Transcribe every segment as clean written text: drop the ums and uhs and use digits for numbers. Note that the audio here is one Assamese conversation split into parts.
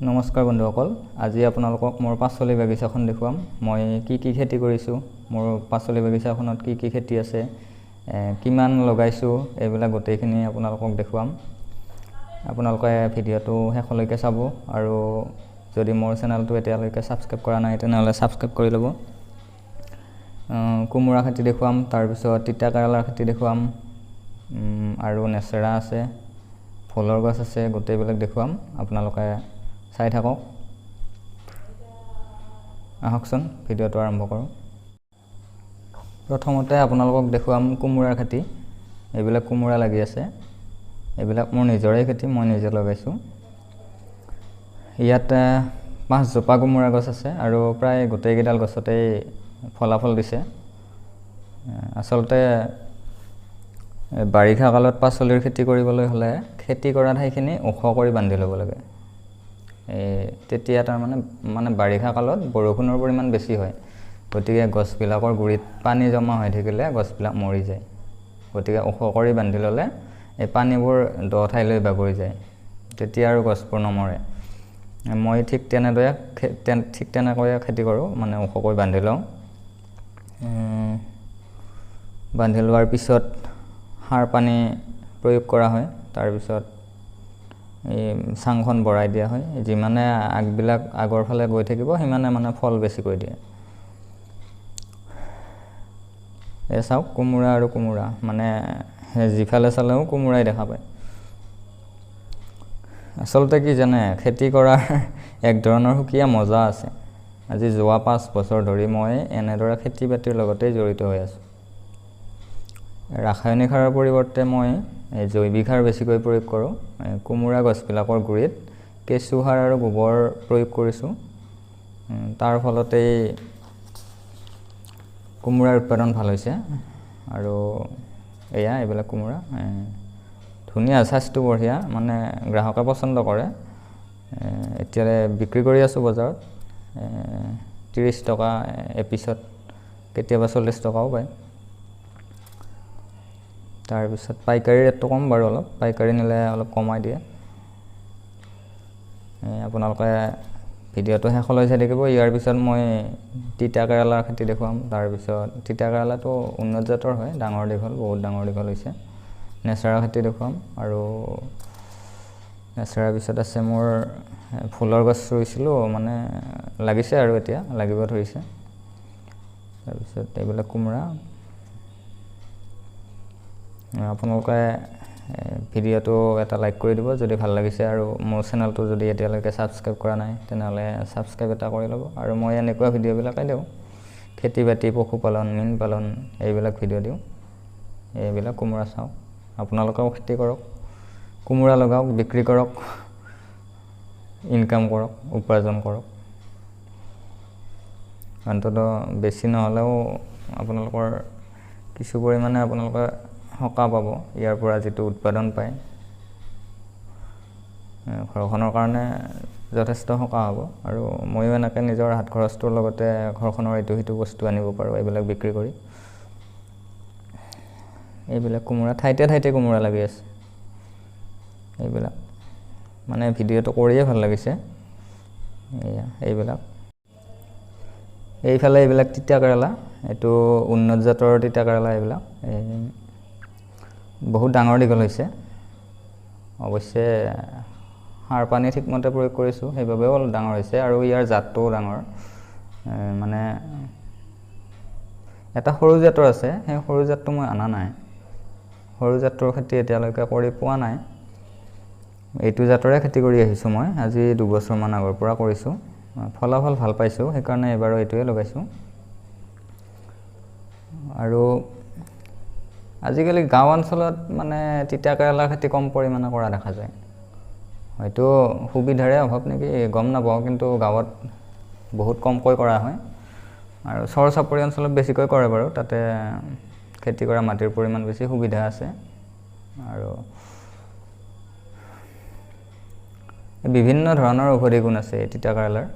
নমস্কাৰ বন্ধুসকল, আজি আপোনালোকক মোৰ পাচলি বাগিচাখন দেখুৱাম। মই কি খেতি কৰিছোঁ, মোৰ পাচলি বাগিচাখনত কি খেতি আছে, কিমান লগাইছোঁ, এইবিলাক গোটেইখিনি আপোনালোকক দেখুৱাম। আপোনালোকে ভিডিঅ'টো শেষলৈকে চাব আৰু যদি মোৰ চেনেলটো এতিয়ালৈকে ছাবস্ক্ৰাইব কৰা নাই তেনেহ'লে ছাবস্ক্ৰাইব কৰি ল'ব। কোমোৰা খেতি দেখুৱাম, তাৰপিছত তিতা কেৰেলাৰ খেতি দেখুৱাম আৰু নেচেৰা আছে, ফুলৰ গছ আছে, গোটেইবিলাক দেখুৱাম। আপোনালোকে চাই থাকক। আহকচোন ভিডিঅ'টো আৰম্ভ কৰোঁ। প্ৰথমতে আপোনালোকক দেখুৱাম কোমোৰাৰ খেতি। এইবিলাক কোমোৰা লাগি আছে, এইবিলাক মোৰ নিজৰে খেতি, মই নিজে লগাইছোঁ। ইয়াত 5 জোপা কোমোৰা গছ আছে আৰু প্ৰায় গোটেইকেইডাল গছতেই ফলাফল দিছে। আচলতে বাৰিষা কালত পাচলিৰ খেতি কৰিবলৈ হ'লে খেতি কৰা ঠাইখিনি ওখ কৰি বান্ধি ল'ব লাগে। তেতিয়া তাৰমানে বাৰিষা কালত বৰষুণৰ পৰিমাণ বেছি হয়, গতিকে গছবিলাকৰ গুৰিত পানী জমা হৈ থাকিলে গছবিলাক মৰি যায়। গতিকে ওখ কৰি বান্ধি ল'লে এই পানীবোৰ দ ঠাইলৈ বাগৰি যায়, তেতিয়া আৰু গছবোৰ নমৰে। মই ঠিক তেনেকৈয়ে খেতি কৰোঁ, মানে ওখকৈ বান্ধি লওঁ। বান্ধি লোৱাৰ পিছত সাৰ পানী প্ৰয়োগ কৰা হয়। তাৰপিছত এই চাংখন বঢ়াই দিয়া হয়। যিমানে আগবিলাক আগৰ ফালে গৈ থাকিব সিমানে মানে ফল বেছিকৈ দিয়ে। এই চাওক, কোমোৰা আৰু কোমোৰা, মানে যিফালে চালেও কোমোৰাই দেখা পায়। আচলতে কি জানে, খেতি কৰাৰ এক ধৰণৰ সুকীয়া মজা আছে। আজি যোৱা 5 বছৰ ধৰি মই এনেদৰে খেতি বাতিৰ লগতেই জড়িত হৈ আছোঁ। ৰাসায়নিক সাৰৰ পৰিৱৰ্তে মই জৈৱিক সাৰ বেছিকৈ প্ৰয়োগ কৰোঁ। কোমোৰা গছবিলাকৰ গুৰিত কেঁচু সাৰ আৰু গোবৰ প্ৰয়োগ কৰিছোঁ। তাৰ ফলতেই কোমোৰাৰ উৎপাদন ভাল হৈছে। আৰু এইবিলাক কোমোৰা ধুনীয়া, স্বাস্থ্য বঢ়িয়া, মানে গ্ৰাহকে পচন্দ কৰে। এতিয়ালৈ বিক্ৰী কৰি আছোঁ বজাৰত 30 টকা এপিছত, কেতিয়াবা 40 টকাও পায়। তাৰপিছত পাইকাৰী ৰেটটো কম বাৰু, অলপ পাইকাৰী নিলে অলপ কমাই দিয়ে। আপোনালোকে ভিডিঅ'টো শেষলৈ চাই থাকিব। ইয়াৰ পিছত মই তিতা কেৰেলাৰ খেতি দেখুৱাম। তাৰপিছত তিতা কেৰেলাটো উন্নত জাতৰ হয়, ডাঙৰ দীঘল, বহুত ডাঙৰ দীঘল হৈছে। নেচেৰা খেতি দেখুৱাম আৰু নেচেৰাৰ পিছত আছে মোৰ ফুলৰ গছ ৰুইছিলোঁ, মানে লাগিছে আৰু এতিয়া লাগিব ধৰিছে। তাৰপিছত এইবিলাক কোমোৰা। আপোনালোকে ভিডিঅ'টো এটা লাইক কৰি দিব যদি ভাল লাগিছে, আৰু মোৰ চেনেলটো যদি এতিয়ালৈকে ছাবস্ক্ৰাইব কৰা নাই তেনেহ'লে ছাবস্ক্ৰাইব এটা কৰি ল'ব। আৰু মই এনেকুৱা ভিডিঅ'বিলাকেই দিওঁ, খেতি বাতি, পশুপালন, মীন পালন, এইবিলাক ভিডিঅ' দিওঁ। এইবিলাক কোমোৰা চাওক, আপোনালোকেও খেতি কৰক, কোমোৰা লগাওক, বিক্ৰী কৰক, ইনকাম কৰক, উপাৰ্জন কৰক। অন্ততঃ বেছি নহ'লেও আপোনালোকৰ কিছু পৰিমাণে আপোনালোকে সকাহ পাব ইয়াৰ পৰা, যিটো উৎপাদন পায়। ঘৰখনৰ কাৰণে যথেষ্ট সকাহ হ'ব। আৰু ময়ো এনেকৈ নিজৰ হাত খৰচটোৰ লগতে ঘৰখনৰ ইটো সিটো বস্তু আনিব পাৰোঁ এইবিলাক বিক্ৰী কৰি। এইবিলাক কোমোৰা, ঠাইতে কোমোৰা লাগি আছে। এইবিলাক মানে ভিডিঅ'টো কৰিয়ে ভাল লাগিছে। এইবিলাক এইফালে এইবিলাক তিতা কেৰেলা, এইটো উন্নত জাতৰ তিতা কেৰেলা। এইবিলাক বহুত ডাঙৰ দীঘল হৈছে। অৱশ্যে সাৰ পানী ঠিকমতে প্ৰয়োগ কৰিছোঁ, সেইবাবেও অলপ ডাঙৰ হৈছে। আৰু ইয়াৰ জাতটোও ডাঙৰ। মানে এটা সৰু জাতৰ আছে, সেই সৰু জাতটো মই অনা নাই। সৰু জাতৰ খেতি এতিয়ালৈকে কৰি পোৱা নাই। এইটো জাতৰে খেতি কৰি আহিছোঁ মই, আজি 2 বছৰমান আগৰ পৰা কৰিছোঁ। ফলাফল ভাল পাইছোঁ, সেইকাৰণে এইবাৰো এইটোৱে লগাইছোঁ। আৰু আজিকালি গাঁও অঞ্চলত মানে তিতা কেৰেলাৰ খেতি কম পৰিমাণে কৰা দেখা যায়। হয়তো সুবিধাৰে অভাৱ নেকি, গম নাপাওঁ, কিন্তু গাঁৱত বহুত কমকৈ কৰা হয়। আৰু চৰ চাপৰি অঞ্চলত বেছিকৈ কৰে বাৰু, তাতে খেতি কৰা মাটিৰ পৰিমাণ বেছি, সুবিধা আছে। আৰু বিভিন্ন ধৰণৰ ঔষধি গুণ আছে এই তিতা কেৰেলাৰ।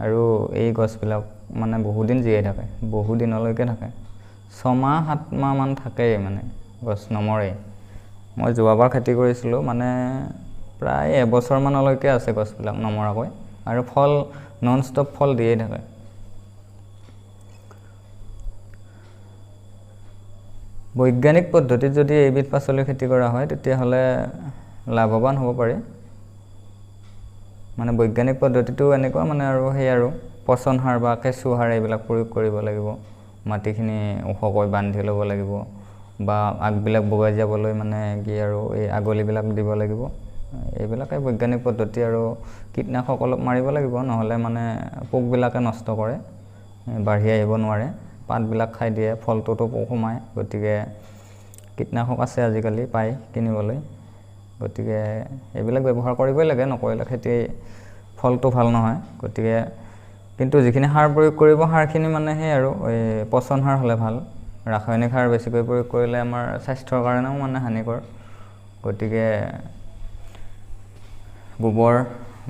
আৰু এই গছবিলাক মানে বহুদিন জীয়াই থাকে, বহুদিনলৈকে থাকে। 6 মাহ 7 মাহমান থাকেই, মানে গছ নমৰে। মই যোৱাবাৰ খেতি কৰিছিলোঁ, মানে প্ৰায় এবছৰমানলৈকে আছে গছবিলাক নমৰাকৈ আৰু ফল নন ষ্টপ ফল দিয়েই থাকে। বৈজ্ঞানিক পদ্ধতিত যদি এইবিধ পাচলিৰ খেতি কৰা হয় তেতিয়াহ'লে লাভৱান হ'ব পাৰি। মানে বৈজ্ঞানিক পদ্ধতিটো এনেকুৱা মানে আৰু সেই আৰু পচন সাৰ বা কেঁচু সাৰ এইবিলাক প্ৰয়োগ কৰিব লাগিব, মাটিখিনি ওখকৈ বান্ধি ল'ব লাগিব বা আগবিলাক বগাই যাবলৈ মানে কি আৰু এই আগলিবিলাক দিব লাগিব। এইবিলাকে বৈজ্ঞানিক পদ্ধতি আৰু কীটনাশক অলপ মাৰিব লাগিব, নহ'লে মানে পোকবিলাকে নষ্ট কৰে, বাঢ়ি আহিব নোৱাৰে, পাতবিলাক খাই দিয়ে, ফলটোতো পোক সোমায়। গতিকে কীটনাশক আছে আজিকালি পায় কিনিবলৈ, গতিকে এইবিলাক ব্যৱহাৰ কৰিবই লাগে, নকৰিলে খেতি ফলটো ভাল নহয়। গতিকে কিন্তু যিখিনি সাৰ প্ৰয়োগ কৰিব সাৰখিনি মানে সেই আৰু এই পচন সাৰ হ'লে ভাল, ৰাসায়নিক সাৰ বেছিকৈ প্ৰয়োগ কৰিলে আমাৰ স্বাস্থ্যৰ কাৰণেও মানে হানিকৰ। গতিকে গোবৰ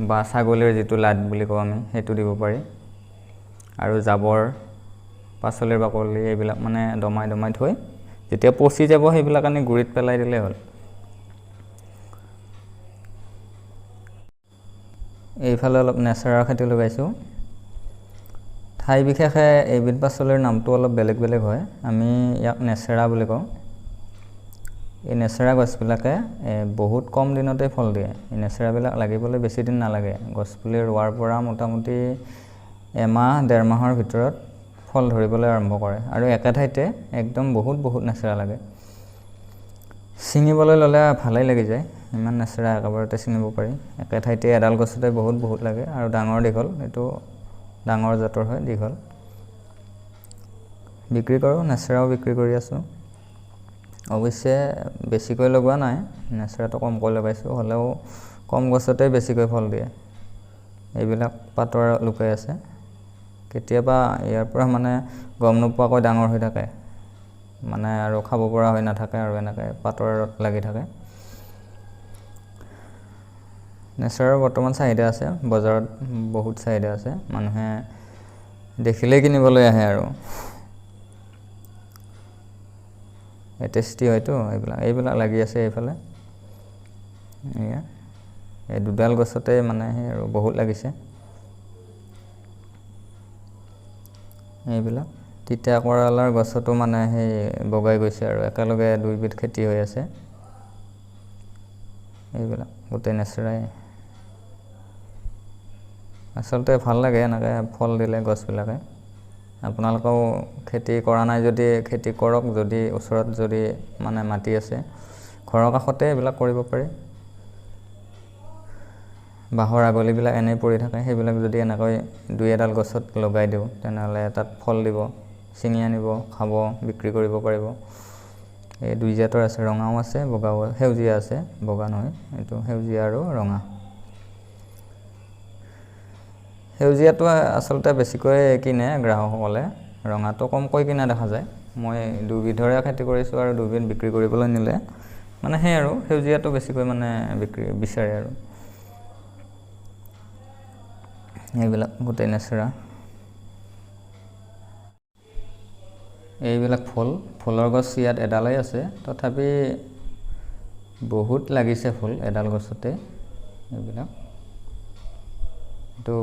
বা ছাগলীৰ যিটো লাদ বুলি কওঁ আমি সেইটো দিব পাৰি, আৰু জাবৰ পাচলিৰ বাকলি এইবিলাক মানে দমাই দমাই থৈ যেতিয়া পচি যাব সেইবিলাক আনি গুৰিত পেলাই দিলেই হ'ল। এইফালে অলপ নেচেৰাৰ খেতি লগাইছোঁ। ঠাই বিশেষে এইবিধ পাচলিৰ নামটো অলপ বেলেগ বেলেগ হয়, আমি ইয়াক নেচেৰা বুলি কওঁ। এই নেচেৰা গছবিলাকে বহুত কম দিনতে ফল দিয়ে। এই নেচেৰাবিলাক লাগিবলৈ বেছি দিন নালাগে, গছপুলি ৰোৱাৰ পৰা মোটামুটি এমাহ 1.5 মাহৰ ভিতৰত ফল ধৰিবলৈ আৰম্ভ কৰে, আৰু একে ঠাইতে একদম বহুত নেচেৰা লাগে। ছিঙিবলৈ ল'লে ভালেই লাগি যায়, ইমান নেচেৰা একেবাৰতে ছিঙিব পাৰি। একে ঠাইতে এডাল গছতে বহুত লাগে, আৰু ডাঙৰ দীঘল, এইটো ডাঙৰ জাতৰ হয়, দীঘল। বিক্ৰী কৰোঁ, নেচেৰাও বিক্ৰী কৰি আছোঁ। অৱশ্যে বেছিকৈ লগোৱা নাই, নেচেৰাটো কমকৈ লগাইছোঁ, হ'লেও কম গছতে বেছিকৈ ফল দিয়ে। এইবিলাক পাতৰ লুকাই আছে, কেতিয়াবা ইয়াৰ পৰা মানে গম নোপোৱাকৈ ডাঙৰ হৈ থাকে, মানে আৰু খাব পৰা হৈ নাথাকে, আৰু এনেকৈ পাতৰত লাগি থাকে। নেচেৰাৰ বৰ্তমান চাহিদা আছে, বজাৰত বহুত চাহিদা আছে, মানুহে দেখিলেই কিনিবলৈ আহে। আৰু টেষ্টি হয়তো এইবিলাক লাগি আছে এইফালে। এই দুডাল গছতে মানে সেই আৰু বহুত লাগিছে। এইবিলাক তিতা কেৰেলাৰ গছতো মানে সেই বগাই গৈছে, আৰু একেলগে দুইবিধ খেতি হৈ আছে। এইবিলাক গোটেই নেচেৰাই। আচলতে ভাল লাগে এনেকৈ ফল দিলে গছবিলাকে। আপোনালোকেও খেতি কৰা নাই যদি খেতি কৰক, যদি ওচৰত যদি মানে মাটি আছে, ঘৰৰ কাষতে এইবিলাক কৰিব পাৰি। বাঁহৰ আগলিবিলাক এনেই পৰি থাকে, সেইবিলাক যদি এনেকৈ 2-এডাল গছত লগাই দিওঁ তেনেহ'লে তাত ফল দিব, ছিঙি আনিব, খাব, বিক্ৰী কৰিব পাৰিব। এই 2 জাতৰ আছে, ৰঙাও আছে, বগাও, সেউজীয়া আছে, বগা নহয়, এইটো সেউজীয়া আৰু ৰঙা। সেউজীয়াটো আচলতে বেছিকৈ কিনে গ্ৰাহকসকলে, ৰঙাটো কমকৈ কিনা দেখা যায়। মই 2বিধৰে খেতি কৰিছোঁ, আৰু 2বিধ বিক্ৰী কৰিবলৈ নিলে মানে সেই আৰু সেউজীয়াটো বেছিকৈ মানে বিক্ৰী বিচাৰে। আৰু এইবিলাক গোটেই নেচেৰা। এইবিলাক ফুলৰ গছ ইয়াত এডালেই আছে, তথাপি বহুত লাগিছে ফুল এডাল গছতে। এইবিলাক এইটো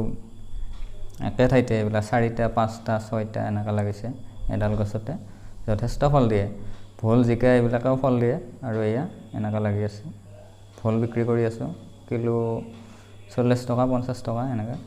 একে ঠাইতে এইবিলাক 4টা, 5টা, 6টা এনেকুৱা লাগিছে এডাল গছতে, যথেষ্ট ফল দিয়ে। ভোল, জিকা এইবিলাকেও ফল দিয়ে, আৰু এয়া এনেকুৱা লাগি আছে। ভোল বিক্ৰী কৰি আছোঁ, কিলো 40 টকা 50 টকা এনেকৈ।